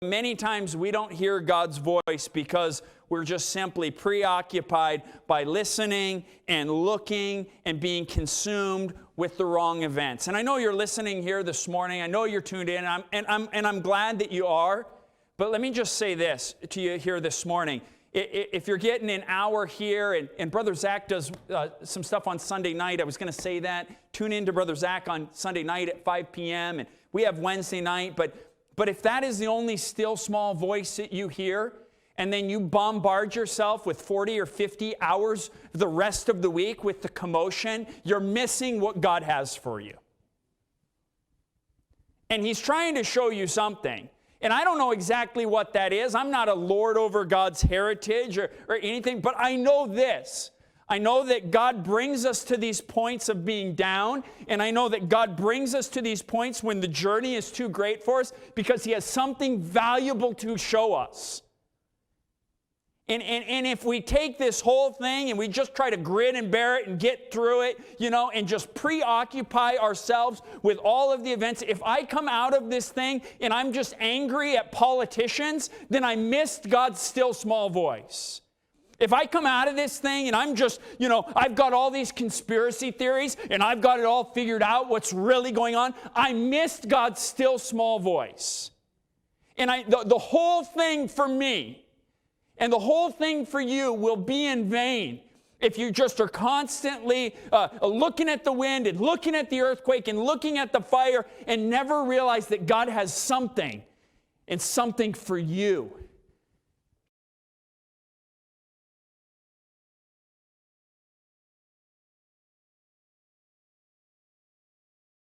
many times we don't hear God's voice because we're just simply preoccupied by listening and looking and being consumed with the wrong events. And I know you're listening here this morning. I know you're tuned in, and I'm glad that you are. But let me just say this to you here this morning. If you're getting an hour here, and Brother Zach does some stuff on Sunday night, I was going to say that. Tune in to Brother Zach on Sunday night at 5 p.m. And we have Wednesday night. But if that is the only still small voice that you hear, and then you bombard yourself with 40 or 50 hours the rest of the week with the commotion, you're missing what God has for you. And He's trying to show you something. And I don't know exactly what that is. I'm not a lord over God's heritage or anything, but I know this. I know that God brings us to these points of being down, and I know that God brings us to these points when the journey is too great for us because He has something valuable to show us. And if we take this whole thing and we just try to grin and bear it and get through it, and just preoccupy ourselves with all of the events, if I come out of this thing and I'm just angry at politicians, then I missed God's still small voice. If I come out of this thing and I'm just, I've got all these conspiracy theories and I've got it all figured out what's really going on, I missed God's still small voice. And the whole thing for me, and the whole thing for you will be in vain if you just are constantly looking at the wind and looking at the earthquake and looking at the fire and never realize that God has something and something for you.